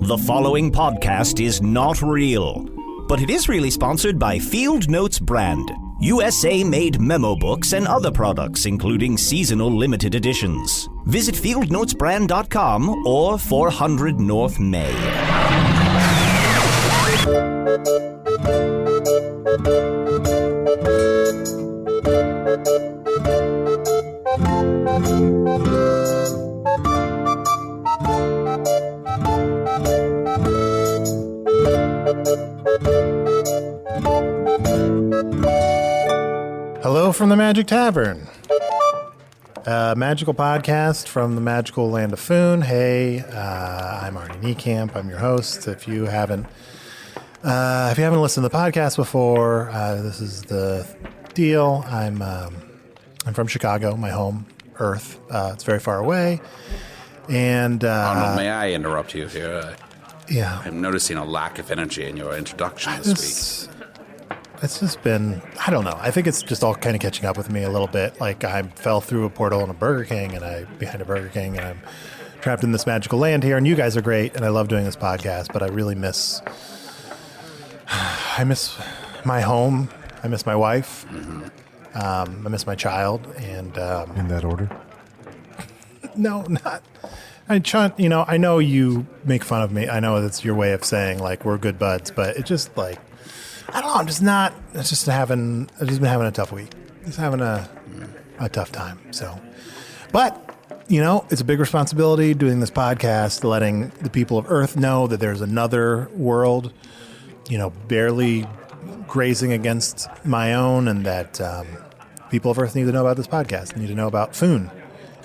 The following podcast is not real, but it is really sponsored by Field Notes brand, USA-made memo books and other products, including seasonal limited editions. Visit fieldnotesbrand.com or 400 North May. Hello from the Magic Tavern, a magical podcast from the magical land of Foon. Hey, I'm Arnie Niekamp. I'm your host. If you haven't listened to the podcast before, this is the deal. I'm from Chicago, my home Earth. It's very far away, and Arnold, may I interrupt you here? Yeah, I'm noticing a lack of energy in your introduction this week. It's just been, I don't know. I think it's just all kind of catching up with me a little bit. Like I fell through a portal in a Burger King behind a Burger King, and I'm trapped in this magical land here. And you guys are great, and I love doing this podcast, but I really miss my home. I miss my wife. Mm-hmm. I miss my child. And in that order? No, not. Chunt, I know you make fun of me. I know that's your way of saying like we're good buds, but it just like, I don't know. I've just been having a tough week. Just having a tough time. So, but it's a big responsibility doing this podcast, letting the people of Earth know that there's another world, barely grazing against my own, and that people of Earth need to know about this podcast, need to know about Foon,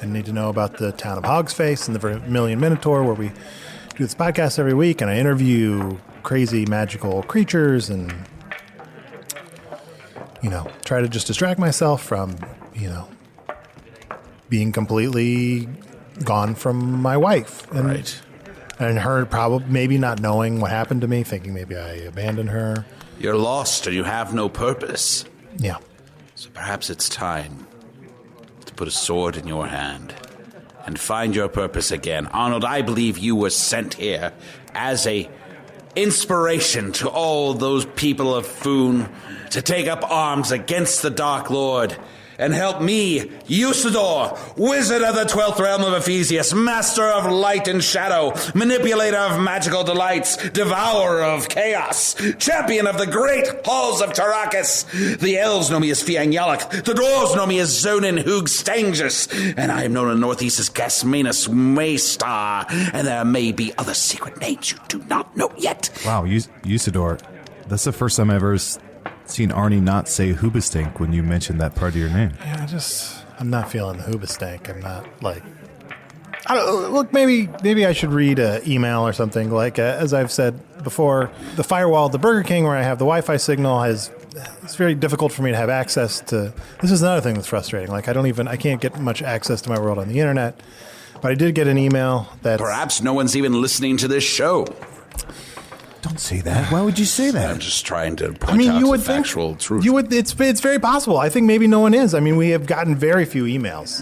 and need to know about the town of Hogsface and the Vermilion Minotaur, where we do this podcast every week, and I interview crazy magical creatures and try to just distract myself from being completely gone from my wife, and right, and her probably maybe not knowing what happened to me, thinking maybe I abandoned her. You're lost and you have no purpose. Yeah. So perhaps it's time to put a sword in your hand and find your purpose again. Arnold, I believe you were sent here as a inspiration to all those people of Foon to take up arms against the Dark Lord and help me, Usidore, wizard of the 12th realm of Ephesius, master of light and shadow, manipulator of magical delights, devourer of chaos, champion of the great halls of Tarakas. The elves know me as Fiang Yalak, the dwarves know me as Zonin Hoog Stangus, and I am known in the northeast as Gasmanus Maystar, and there may be other secret names you do not know yet. Wow, Usidore, that's the first time I've ever seen Arnie not say Hoobastank when you mentioned that part of your name. Yeah, I'm not feeling the Hoobastank. I'm not like, I don't look. Maybe I should read an email or something. Like as I've said before, the firewall at the Burger King where I have the Wi-Fi signal it's very difficult for me to have access to. This is another thing that's frustrating. Like I can't get much access to my world on the internet. But I did get an email that perhaps no one's even listening to this show. Don't say that. Why would you say that? I'm just trying to point out the factual truth. It's very possible. I think maybe no one is. I mean, we have gotten very few emails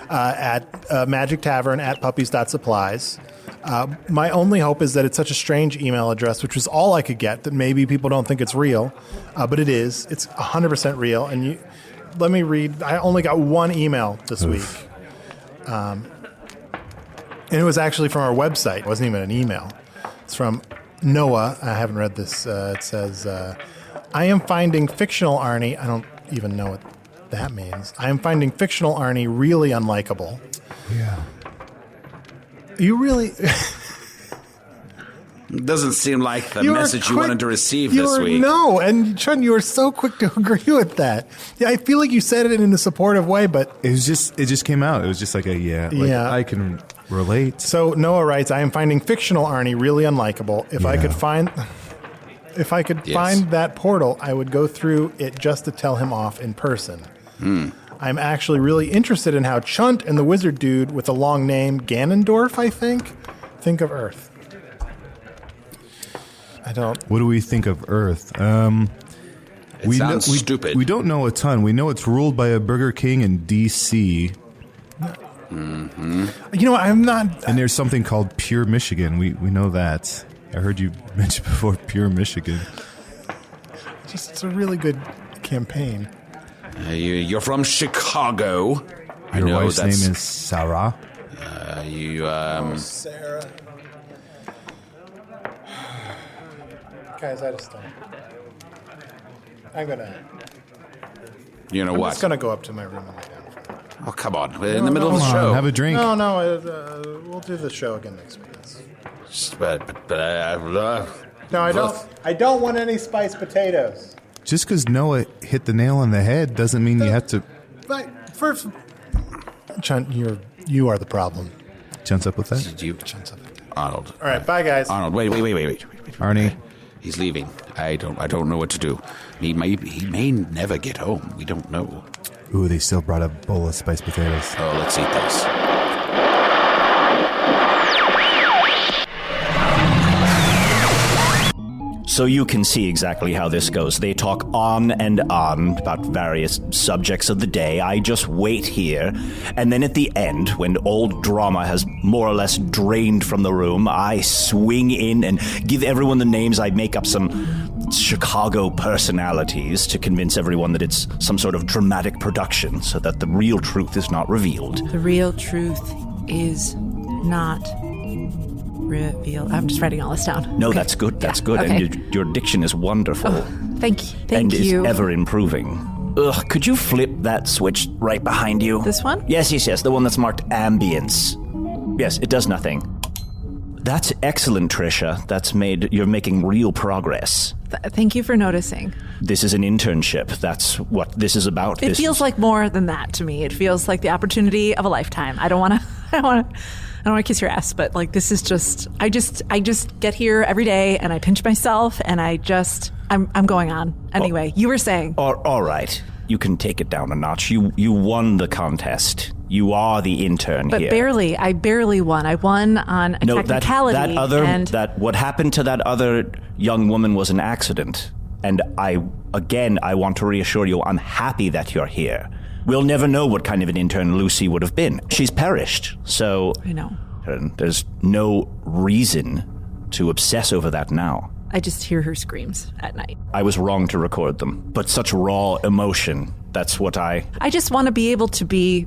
at Magic Tavern at puppies.supplies. My only hope is that it's such a strange email address, which was all I could get, that maybe people don't think it's real. But it is. It's 100% real. And let me read. I only got one email this week. And it was actually from our website. It wasn't even an email. It's from Noah. I haven't read this. It says, I am finding fictional Arnie. I don't even know what that means. I am finding fictional Arnie really unlikable. Yeah. You really... Doesn't seem like the message you wanted to receive this week. No, and Chunt, you were so quick to agree with that. Yeah, I feel like you said it in a supportive way, but... It just came out. It was just like I can relate. So Noah writes, I am finding fictional Arnie really unlikable. If I could find that portal, I would go through it just to tell him off in person. I'm actually really interested in how Chunt and the wizard dude with a long name, Ganondorf, I think of Earth. What do we think of Earth? It sounds stupid. We don't know a ton. We know it's ruled by a Burger King in D.C. You know, I'm not... And there's something called Pure Michigan. We know that. I heard you mention before Pure Michigan. It's a really good campaign. You're from Chicago. Your wife's name is Sarah. Sarah. Guys, I just don't... I'm gonna... You know I'm what? just gonna go up to my room and lay down. Oh, come on. We're in the middle of the show. Have a drink. No, we'll do the show again next week. No, I don't. I don't want any spiced potatoes. Just because Noah hit the nail on the head doesn't mean you have to... But first, Chunt, you are the problem. Chunt's up with that? Chunt's up with that. Arnold. All right, bye, guys. Arnold, wait. Arnie. He's leaving. I don't know what to do. He may never get home. We don't know. Ooh, they still brought a bowl of spiced potatoes. Oh, let's eat this. So you can see exactly how this goes. They talk on and on about various subjects of the day. I just wait here, and then at the end, when old drama has more or less drained from the room, I swing in and give everyone the names. I make up some Chicago personalities to convince everyone that it's some sort of dramatic production so that the real truth is not revealed. The real truth is not revealed. I'm just writing all this down. No, Okay. that's good. That's good. Okay. And your diction is wonderful. Thank you. and Thank you. is ever improving. Ugh, could you flip that switch right behind you? This one? Yes, the one that's marked ambience. Yes, it does nothing. That's excellent, Tricia. You're making real progress. Thank you for noticing. This is an internship. That's what this is about. It feels like more than that to me. It feels like the opportunity of a lifetime. I don't want to kiss your ass, but like this is just I just get here every day and I pinch myself and I'm going on. Anyway, you were saying. All right. You can take it down a notch. You won the contest. You are the intern But here. barely. I barely won. I won on a technicality. What happened to that other young woman was an accident. And I want to reassure you, I'm happy that you're here. We'll never know what kind of an intern Lucy would have been. She's perished, so... I know. There's no reason to obsess over that now. I just hear her screams at night. I was wrong to record them, but such raw emotion, that's what I just want to be able to be,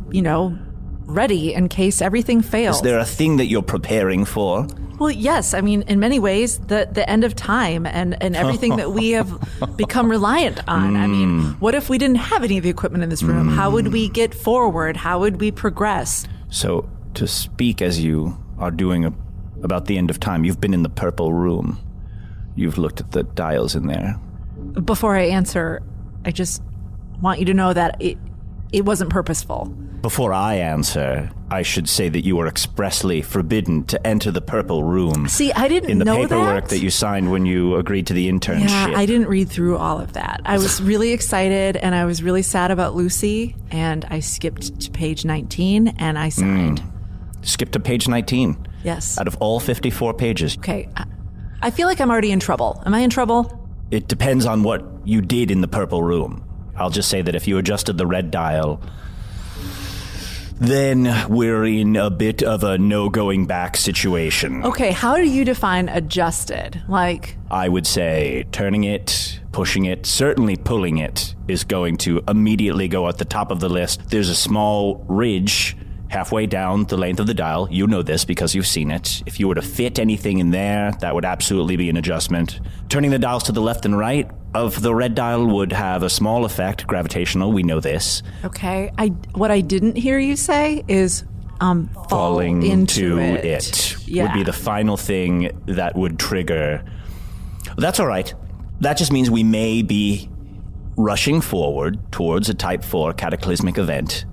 ready in case everything fails. Is there a thing that you're preparing for? Well, yes. I mean, in many ways, the end of time and everything that we have become reliant on. I mean, what if we didn't have any of the equipment in this room? How would we get forward? How would we progress? So, to speak as you are doing about the end of time, you've been in the purple room. You've looked at the dials in there. Before I answer, I just want you to know that it wasn't purposeful. Before I answer, I should say that you were expressly forbidden to enter the purple room. See, I didn't in the know paperwork that you signed when you agreed to the internship. Yeah, I didn't read through all of that. I was really excited, and I was really sad about Lucy, and I skipped to page 19, and I signed. Skip to page 19. Yes. Out of all 54 pages. Okay, I feel like I'm already in trouble. Am I in trouble? It depends on what you did in the purple room. I'll just say that if you adjusted the red dial, then we're in a bit of a no-going-back situation. Okay, how do you define adjusted? Like... I would say turning it, pushing it, certainly pulling it is going to immediately go at the top of the list. There's a small ridge halfway down the length of the dial. You know this because you've seen it. If you were to fit anything in there, that would absolutely be an adjustment. Turning the dials to the left and right of the red dial would have a small effect, gravitational. We know this. Okay, what I didn't hear you say is falling into it yeah. would be the final thing that would trigger. That's all right. That just means we may be rushing forward towards a Type 4 cataclysmic event.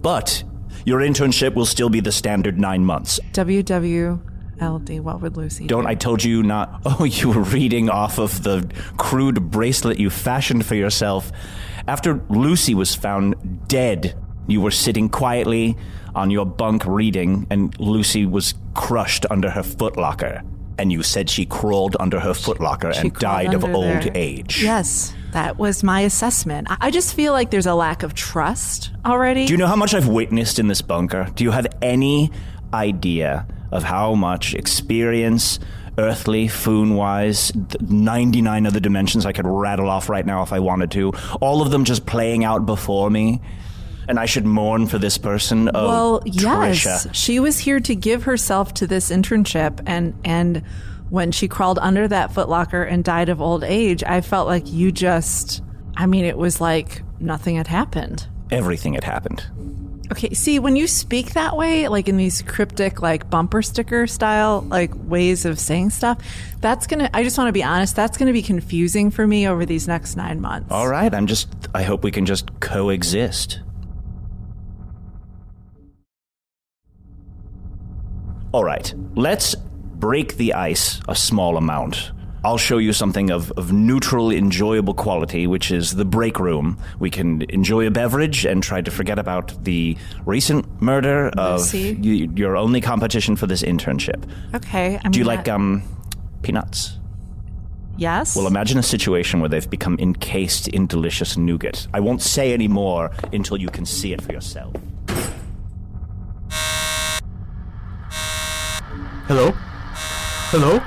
But your internship will still be the standard 9 months. WWLD, what would Lucy do? I told you not... Oh, you were reading off of the crude bracelet you fashioned for yourself. After Lucy was found dead, you were sitting quietly on your bunk reading, and Lucy was crushed under her footlocker. And you said she crawled under her footlocker She and crawled died of under old there. age. Yes, that was my assessment. I just feel like there's a lack of trust already. Do you know how much I've witnessed in this bunker? Do you have any idea of how much experience, earthly, foon-wise, 99 other dimensions I could rattle off right now if I wanted to, all of them just playing out before me? And I should mourn for this person? Oh, Well, yes. Tricia. She was here to give herself to this internship, and when she crawled under that footlocker and died of old age, I felt like you just, it was like nothing had happened. Everything had happened. Okay, see, when you speak that way, like in these cryptic, like bumper sticker style, like ways of saying stuff, I just want to be honest, that's gonna be confusing for me over these next 9 months. All right, I hope we can just coexist. All right, let's break the ice a small amount. I'll show you something of neutral, enjoyable quality, which is the break room. We can enjoy a beverage and try to forget about the recent murder of your only competition for this internship. Okay. Do you like peanuts? Yes. Well, imagine a situation where they've become encased in delicious nougat. I won't say any more until you can see it for yourself. Hello? Hello?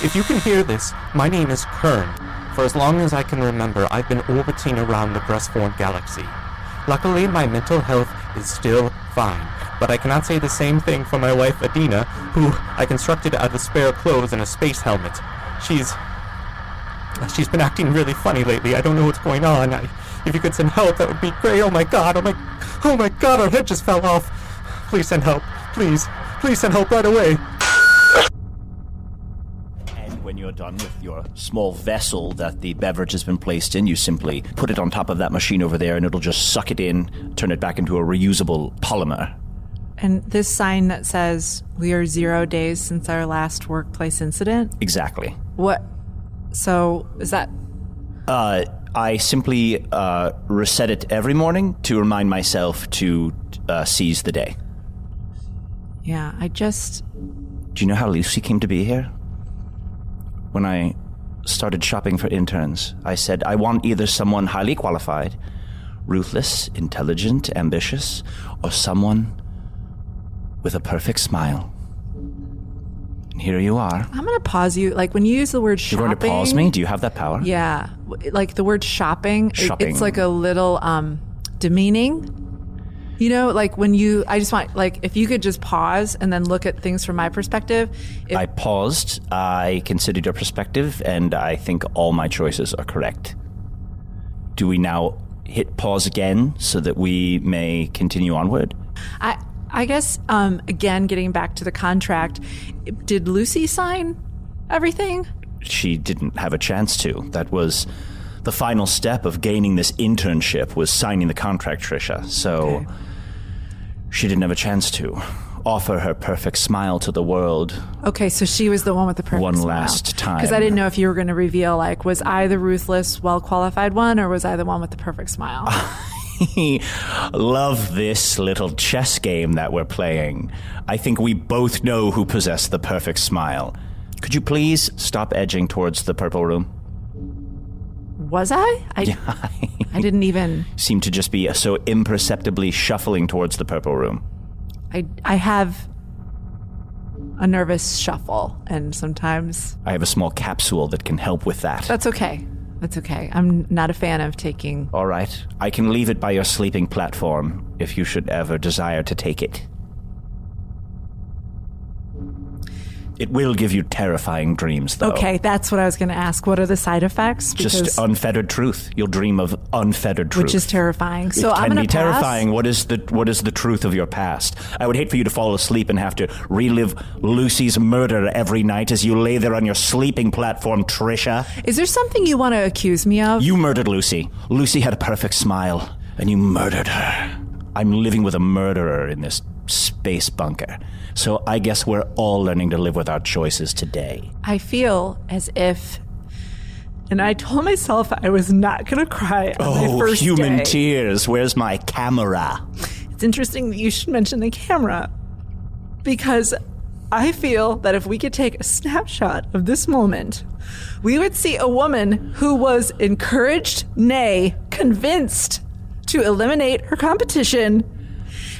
If you can hear this, my name is Kern. For as long as I can remember, I've been orbiting around the Breastform galaxy. Luckily, my mental health is still fine, but I cannot say the same thing for my wife, Adina, who I constructed out of spare clothes and a space helmet. She's been acting really funny lately. I don't know what's going on. If you could send help, that would be great. Oh my god, our head just fell off. Please send help. Please send help right away. And when you're done with your small vessel that the beverage has been placed in, you simply put it on top of that machine over there and it'll just suck it in, turn it back into a reusable polymer. And this sign that says, "We are 0 days since our last workplace incident." Exactly. What? So, is that... I simply reset it every morning to remind myself to seize the day. Yeah, Do you know how Lucy came to be here? When I started shopping for interns, I said, I want either someone highly qualified, ruthless, intelligent, ambitious, or someone with a perfect smile. And here you are. I'm going to pause you. Like, when you use the word shopping... You're going to pause me? Do you have that power? Yeah. Like, the word shopping. Shopping. It's like a little demeaning. You know, like I just want, like, if you could just pause and then look at things from my perspective. I paused, I considered your perspective, and I think all my choices are correct. Do we now hit pause again so that we may continue onward? I guess, again, getting back to the contract, did Lucy sign everything? She didn't have a chance to. That was the final step of gaining this internship, was signing the contract, Tricia. So... Okay. She didn't have a chance to offer her perfect smile to the world. Okay, so she was the one with the perfect smile. One last time. Because I didn't know if you were going to reveal, like, was I the ruthless, well-qualified one, or was I the one with the perfect smile? Love this little chess game that we're playing. I think we both know who possessed the perfect smile. Could you please stop edging towards the purple room? Was I? I didn't even... Seem to just be so imperceptibly shuffling towards the purple room. I have a nervous shuffle, and sometimes... I have a small capsule that can help with that. That's okay. I'm not a fan of taking... All right. I can leave it by your sleeping platform if you should ever desire to take it. It will give you terrifying dreams, though. Okay, that's what I was going to ask. What are the side effects? Just unfettered truth. You'll dream of unfettered truth. Which is terrifying. So I'm going to pass. Terrifying. What is the truth of your past? I would hate for you to fall asleep and have to relive Lucy's murder every night as you lay there on your sleeping platform, Tricia. Is there something you want to accuse me of? You murdered Lucy. Lucy had a perfect smile, and you murdered her. I'm living with a murderer in this space bunker. So I guess we're all learning to live with our choices today. I feel as if... And I told myself I was not going to cry on my first day. Oh, human tears. Where's my camera? It's interesting that you should mention the camera. Because I feel that if we could take a snapshot of this moment, we would see a woman who was encouraged, nay, convinced to eliminate her competition.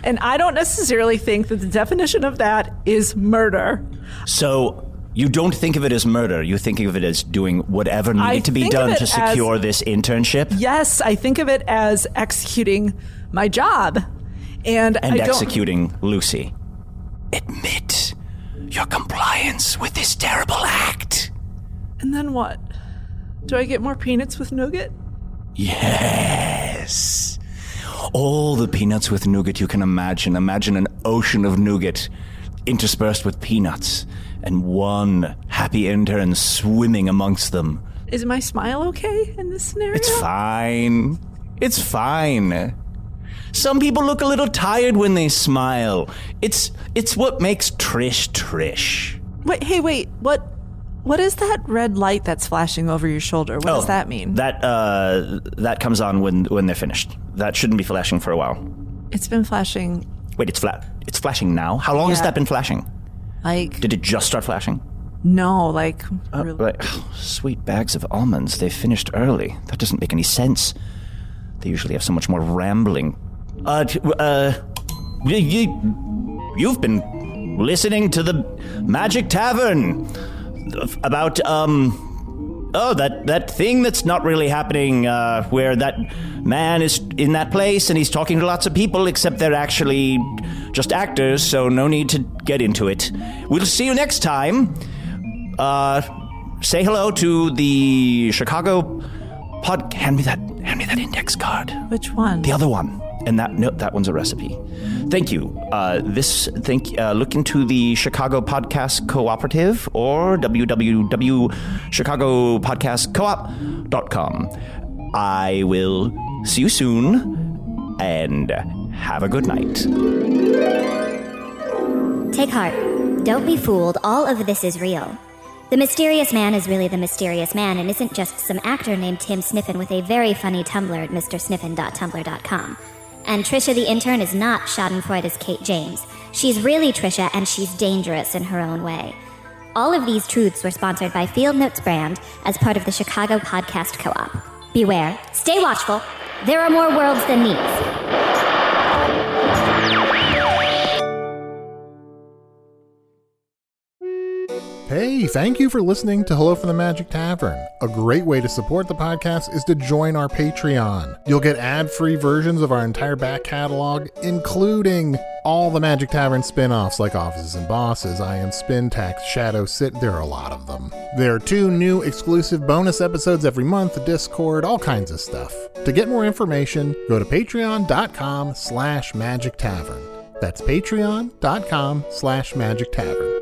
And I don't necessarily think that the definition of that is murder. So you don't think of it as murder. You think of it as doing whatever needed to be done to secure this internship? Yes, I think of it as executing my job. And executing Lucy. Admit your compliance with this terrible act. And then what? Do I get more peanuts with nougat? Yes. All the peanuts with nougat you can imagine. Imagine an ocean of nougat interspersed with peanuts and one happy intern swimming amongst them. Is my smile okay in this scenario? It's fine. It's fine. Some people look a little tired when they smile. It's what makes Trish Trish. Wait. What is that red light that's flashing over your shoulder? What does that mean? That comes on when they're finished. That shouldn't be flashing for a while. It's been flashing. Wait, it's flashing now? How long has that been flashing? Did it just start flashing? No, sweet bags of almonds. They finished early. That doesn't make any sense. They usually have so much more rambling. You've been listening to the Magic Tavern about that thing that's not really happening, where that man is in that place and he's talking to lots of people, except they're actually just actors, so no need to get into it. We'll see you next time. Say hello to the Chicago pod. Hand me that index card. Which one? The other one. And that one's a recipe. Thank you. Look into the Chicago Podcast Cooperative or www.chicagopodcastcoop.com. I will see you soon, and have a good night. Take heart. Don't be fooled. All of this is real. The mysterious man is really the mysterious man and isn't just some actor named Tim Sniffen with a very funny Tumblr at mrsniffen.tumblr.com. And Tricia the intern is not Schadenfreude's Kate James. She's really Tricia, and she's dangerous in her own way. All of these truths were sponsored by Field Notes brand as part of the Chicago Podcast Co-op. Beware, stay watchful. There are more worlds than these. Hey, thank you for listening to Hello from the Magic Tavern. A great way to support the podcast is to join our Patreon. You'll get ad-free versions of our entire back catalog, including all the Magic Tavern spin-offs like Offices and Bosses, I Am Spin Tax, Shadow Sit. There are a lot of them. There are 2 new exclusive bonus episodes every month, Discord, all kinds of stuff. To get more information, go to patreon.com/Magic Tavern. That's patreon.com/Magic Tavern.